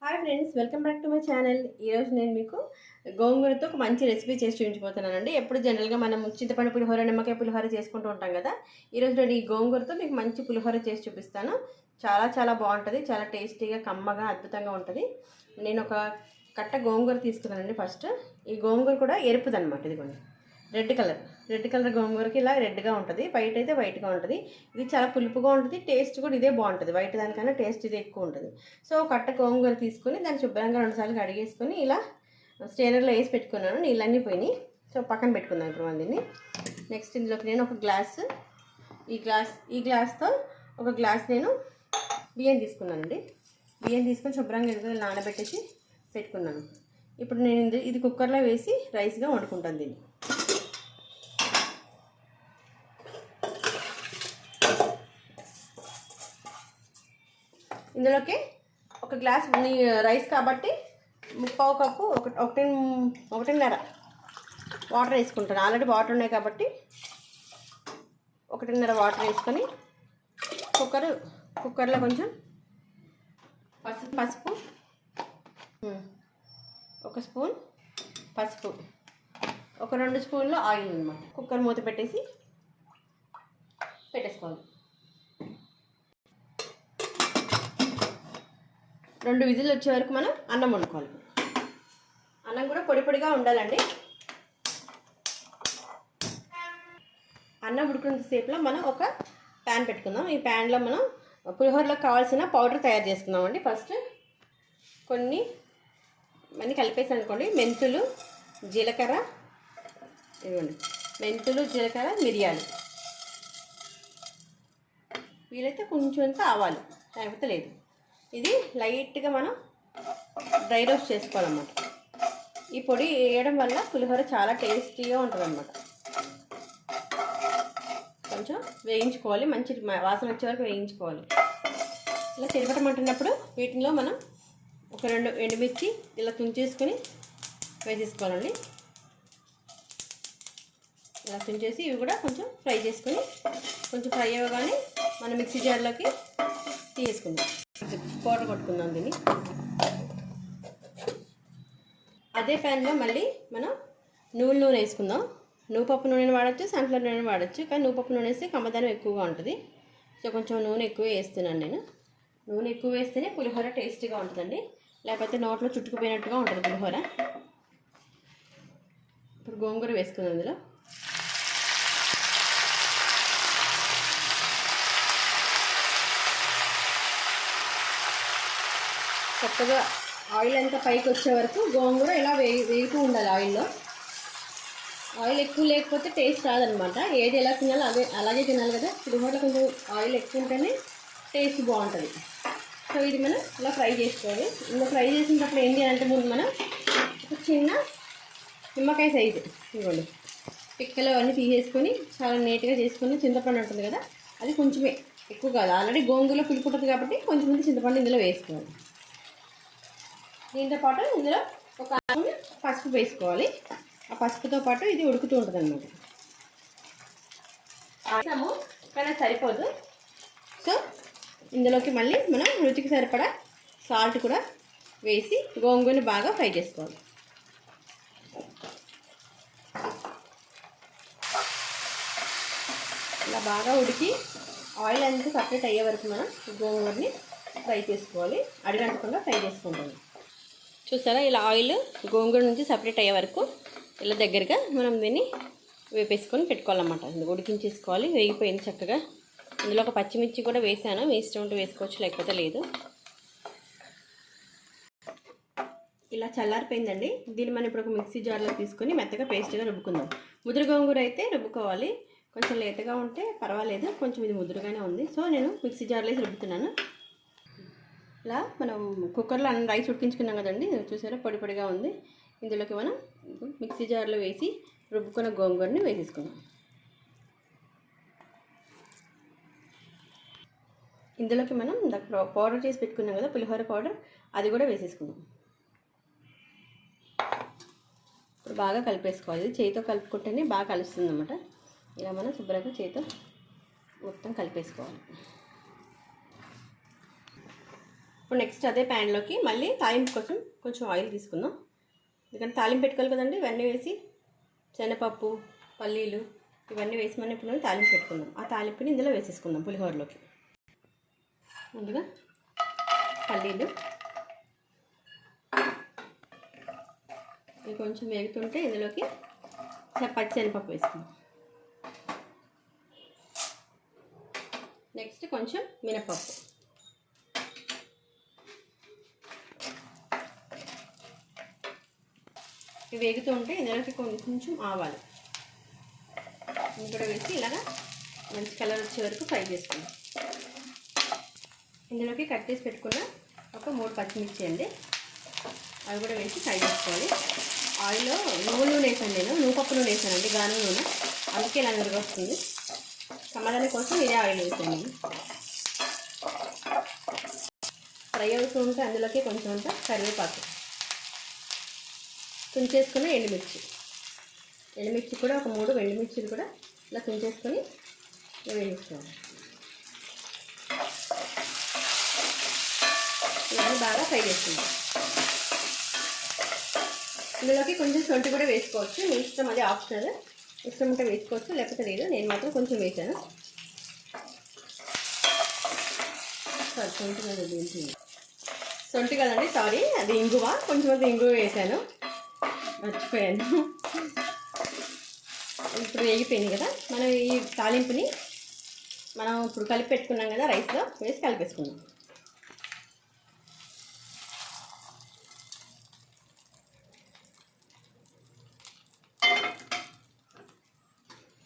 Hi friends, welcome back to my channel. ఈరోజు నేను మీకు గోంగూరతో ఒక మంచి రెసిపీ చేసి చూపించబోతున్నానండి. ఎప్పుడు జనరల్గా మనం చింతపండు పులిహోర, నిమ్మకాయ పులిహోర చేసుకుంటూ ఉంటాం కదా. ఈరోజు నేను ఈ గోంగూరతో మీకు మంచి పులిహోర చేసి చూపిస్తాను. చాలా బాగుంటుంది, చాలా టేస్టీగా, కమ్మగా, అద్భుతంగా ఉంటుంది. నేను ఒక కట్ట గోంగూర తీసుకున్నానండి. ఫస్ట్ ఈ గోంగూర కూడా ఎరుపుదనమాట. ఇదిగోండి, రెడ్ కలర్ గోంగూరకి ఇలా రెడ్గా ఉంటుంది, వైట్ అయితే వైట్గా ఉంటుంది. ఇది చాలా పులుపుగా ఉంటుంది, టేస్ట్ కూడా ఇదే బాగుంటుంది. వైట్ దానికన్నా టేస్ట్ ఇదే ఎక్కువ ఉంటుంది. సో కట్ట గోంగూర తీసుకొని దాన్ని శుభ్రంగా 2 సార్లు కడిగేసుకొని ఇలా స్టేనర్లో వేసి పెట్టుకున్నాను. నీళ్ళన్నీ పోయినాయి. సో పక్కన పెట్టుకుందాం ఇప్పుడు దీన్ని. నెక్స్ట్ ఇందులోకి నేను ఒక గ్లాస్, ఈ గ్లాస్తో ఒక గ్లాస్ నేను బియ్యం తీసుకున్నానండి. బియ్యం తీసుకొని శుభ్రంగా ఎదుగుదల నానబెట్టేసి పెట్టుకున్నాను. ఇప్పుడు నేను ఇది కుక్కర్లో వేసి రైస్గా వండుకుంటాను దీన్ని. ఇందులోకి ఒక గ్లాస్ రైస్ కాబట్టి 3/4 కప్పు, ఒకటిన్నర వాటర్ వేసుకుంటాను. ఆల్రెడీ వాటర్ ఉన్నాయి కాబట్టి 1.5 వాటర్ వేసుకొని కుక్కర్లో కొంచెం పసుపు, 1 స్పూన్ పసుపు, ఒక 2 స్పూన్లు ఆయిల్ అన్నమాట. కుక్కర్ మూత పెట్టేసుకోవాలి. 2 విజిల్ వచ్చే వరకు మనం అన్నం వండుకోవాలి. అన్నం కూడా పొడిగా ఉండాలండి. అన్నం ఉడుకునేంతసేపులో మనం ఒక ప్యాన్ పెట్టుకుందాం. ఈ ప్యాన్లో మనం పులిహోరలోకి కావాల్సిన పౌడర్ తయారు చేసుకుందామండి. ఫస్ట్ కొన్ని కలిపేసి అనుకోండి. మెంతులు, జీలకర్ర, ఇవ్వండి, మెంతులు, జీలకర్ర, మిరియాలు, వీలైతే కొంచెం ఆవాలు, లేకపోతే లేదు. ఇది లైట్గా మనం డ్రై రోస్ట్ చేసుకోవాలన్నమాట. ఈ పొడి వేయడం వల్ల పులిహోర చాలా టేస్టీగా ఉంటుంది అన్నమాట. కొంచెం వేయించుకోవాలి, మంచి వాసన వచ్చే వరకు వేయించుకోవాలి. ఇలా చిరపటమంటున్నప్పుడు వీటిలో మనం ఒక 2 ఎండుమిర్చి ఇలా తుంచేసుకొని వేసేసుకోవాలండి. ఇలా తుంచేసి ఇవి కూడా కొంచెం ఫ్రై చేసుకొని, కొంచెం ఫ్రై అవ్వగానే మనం మిక్సీ జార్లోకి తీసుకుందాం. పౌడర్ కొట్టుకుందాం దీన్ని. అదే ప్యాన్లో మళ్ళీ మనం నూనె వేసుకుందాం. నువ్వుపప్పు నూనెని వాడచ్చు, సన్ఫ్లవర్ నూనెని వాడచ్చు. కానీ నువ్వుపప్పు నూనె వేస్తే కమ్మదనం ఎక్కువగా ఉంటుంది. సో కొంచెం నూనె ఎక్కువ వేస్తున్నాను నేను. నూనె ఎక్కువ వేస్తేనే పులిహోర టేస్టీగా ఉంటుందండి, లేకపోతే నోట్లో చుట్టుకుపోయినట్టుగా ఉంటుంది పులిహోర. ఇప్పుడు గోంగూర వేసుకుందాం అందులో. చక్కగా ఆయిల్ అంతా పైకి వచ్చే వరకు గోంగూర ఇలా వేగుతూ ఉండాలి ఆయిల్లో. ఆయిల్ ఎక్కువ లేకపోతే టేస్ట్ రాదనమాట. ఏది ఎలా తినాలో అలాగే తినాలి కదా. పులిహోరలో కొంచెం ఆయిల్ ఎక్కువ ఉంటేనే టేస్ట్ బాగుంటుంది. సో ఇది మనం ఇలా ఫ్రై చేసుకోవాలి. ఇలా ఫ్రై చేసినప్పుడు ఏం చేయాలంటే ముందు మనం ఒక చిన్న నిమ్మకాయ సైజు ఇవ్వండి, పిక్కలు అన్నీ తీసేసుకొని చాలా నీట్గా చేసుకొని, చింతపండు ఉంటుంది కదా, అది కొంచెమే, ఎక్కువ కాదు. ఆల్రెడీ గోంగూరలో పులుపు ఉంటుంది కాబట్టి కొంచెం చింతపండు ఇందులో వేసుకోవాలి. దీంతో పాటు ఇందులో ఒక పసుపు వేసుకోవాలి. ఆ పసుపుతో పాటు ఇది ఉడుకుతూ ఉంటుంది అన్నమాట. వేసాము కానీ సరిపోదు. సో ఇందులోకి మళ్ళీ మనం రుచికి సరిపడా సాల్ట్ కూడా వేసి గోంగూరని బాగా ఫ్రై చేసుకోవాలి. ఇలా బాగా ఉడికి ఆయిల్ అంతా సపరేట్ అయ్యే వరకు మనం గోంగూరని ఫ్రై చేసుకోవాలి. అడుగంటకుండా ఫ్రై చేసుకుంటాం. చూసారా, ఇలా ఆయిల్ గోంగూర నుంచి సపరేట్ అయ్యే వరకు ఇలా దగ్గరగా మనం దీన్ని వేపేసుకొని పెట్టుకోవాలన్నమాట. ఉడికించేసుకోవాలి. వేగిపోయింది చక్కగా. ఇందులో ఒక పచ్చిమిర్చి కూడా వేసాను, మీ ఇష్టం ఉంటే వేసుకోవచ్చు, లేకపోతే లేదు. ఇలా చల్లారిపోయిందండి. దీన్ని మనం ఇప్పుడు ఒక మిక్సీ జార్లో తీసుకొని మెత్తగా పేస్ట్గా రుబ్బుకుందాం. ముదురు గోంగూర అయితే రుబ్బుకోవాలి, కొంచెం లేతగా ఉంటే పర్వాలేదు. కొంచెం ఇది ముదురుగానే ఉంది. సో నేను మిక్సీ జార్లో వేసి రుబ్బుతున్నాను. ఇలా మనం కుక్కర్లో రైస్ ఉడికించుకున్నాం కదండి, చూసారా పొడిగా ఉంది. ఇందులోకి మనం మిక్సీ జార్లో వేసి రుబ్బుకున్న గోంగూరని వేసేసుకుందాం. ఇందులోకి మనం పౌడర్ చేసి పెట్టుకున్నాం కదా, పులిహోర పౌడర్, అది కూడా వేసేసుకుందాం. ఇప్పుడు బాగా కలిపేసుకోవాలి. చేతితో కలుపుకుంటేనే బాగా కలుస్తుంది అన్నమాట. ఇలా మనం శుభ్రంగా చేతితో మొత్తం కలిపేసుకోవాలి. ఇప్పుడు నెక్స్ట్ అదే ప్యాన్లోకి మళ్ళీ తాలింపు కోసం కొంచెం ఆయిల్ తీసుకుందాం. ఎందుకంటే తాలింపు పెట్టుకోవాలి కదండి. ఇవన్నీ వేసి శనగపప్పు, పల్లీలు ఇవన్నీ వేసి మనం ఇప్పుడు తాలింపు పెట్టుకుందాం. ఆ తాలింపుని ఇందులో వేసేసుకుందాం పులిహోరలోకి. ముందుగా పల్లీలు ఇవి కొంచెం వేగుతుంటే ఇందులోకి పచ్చిశనగపప్పు వేసుకుందాం. నెక్స్ట్ కొంచెం మినపప్పు, ఇవి వేగుతూ ఉంటే ఇందులోకి కొంచెం ఆవాలు ఇది కూడా వేసి ఇలాగా మంచి కలర్ వచ్చే వరకు ఫ్రై చేసుకుందాం. ఇందులోకి కట్ చేసి పెట్టుకున్న ఒక 3 పచ్చిమిర్చి అండి, అవి కూడా వేసి ఫ్రై చేసుకోవాలి. ఆయిల్లో నువ్వుల నూనె వేసాను, నేను నువ్వుపప్పు నూనె వేసానండి, గాను నూనె, అందుకే ఇలా నురుగు వస్తుంది. సమాధానం కోసం ఇదే ఆయిల్ వేసాను నేను. ఫ్రై అవుతూ ఉంటే అందులోకి కొంచెం అంతా కరివేపాకు, తుంచేసుకున్న ఎండుమిర్చి కూడా ఒక 3 ఎండుమిర్చిలు కూడా ఇలా తుంచేసుకొని వేయించుకోవాలి. ఇవన్నీ బాగా ఫ్రై చేసుకుంటాం. ఇందులోకి కొంచెం సొంటి కూడా వేసుకోవచ్చు, మీ ఇష్టం, అది ఆప్షనల్. ఇష్టం ఉంటే వేసుకోవచ్చు, లేకపోతే లేదు. నేను మాత్రం కొంచెం వేసాను. సొంటి కదండి, సారీ, అది ఇంగువ. కొంచెం అది ఇంగువ వేసాను, మర్చిపోయాను. ఇప్పుడు వేగిపోయింది కదా, మనం ఈ తాలింపుని మనం ఇప్పుడు కలిపి పెట్టుకున్నాం కదా, రైస్లో వేసి కలిపేసుకుందాం.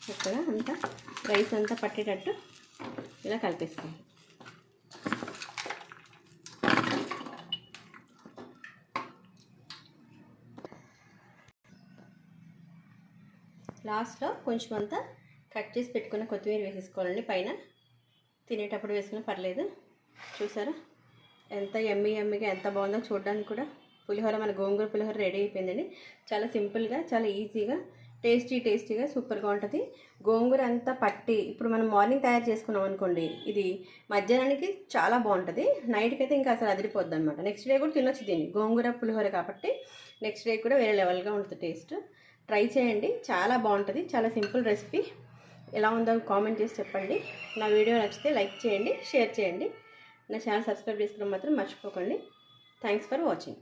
చక్కగా అంతా రైస్ అంతా పట్టేటట్టు ఇలా కలిపేసుకోండి. లాస్ట్లో కొంచెం అంతా కట్ చేసి పెట్టుకున్న కొత్తిమీర వేసేసుకోవాలండి పైన. తినేటప్పుడు వేసుకున్నా పర్లేదు. చూసారా ఎంత యమ్మీగా ఎంత బాగుందో చూడడానికి కూడా. పులిహోర, మన గోంగూర పులిహోర రెడీ అయిపోయిందండి. చాలా సింపుల్గా, చాలా ఈజీగా, టేస్టీగా సూపర్గా ఉంటుంది. గోంగూర అంతా పట్టి ఇప్పుడు మనం మార్నింగ్ తయారు చేసుకున్నాం అనుకోండి, ఇది మధ్యాహ్నానికి చాలా బాగుంటుంది. నైట్కి అయితే ఇంకా అసలు అదిరిపోద్ది అనమాట. నెక్స్ట్ డే కూడా తినొచ్చు దీన్ని, గోంగూర పులిహోర కాబట్టి నెక్స్ట్ డే కూడా వేరే లెవెల్గా ఉంటుంది టేస్ట్. ట్రై చేయండి, చాలా బాగుంటుంది. చాలా సింపుల్ రెసిపీ. ఎలా ఉందో కామెంట్ చేసి చెప్పండి. నా వీడియో నచ్చితే లైక్ చేయండి, షేర్ చేయండి. నా ఛానల్ సబ్స్క్రైబ్ చేసుకోవడం మాత్రం మర్చిపోకండి. Thanks for watching.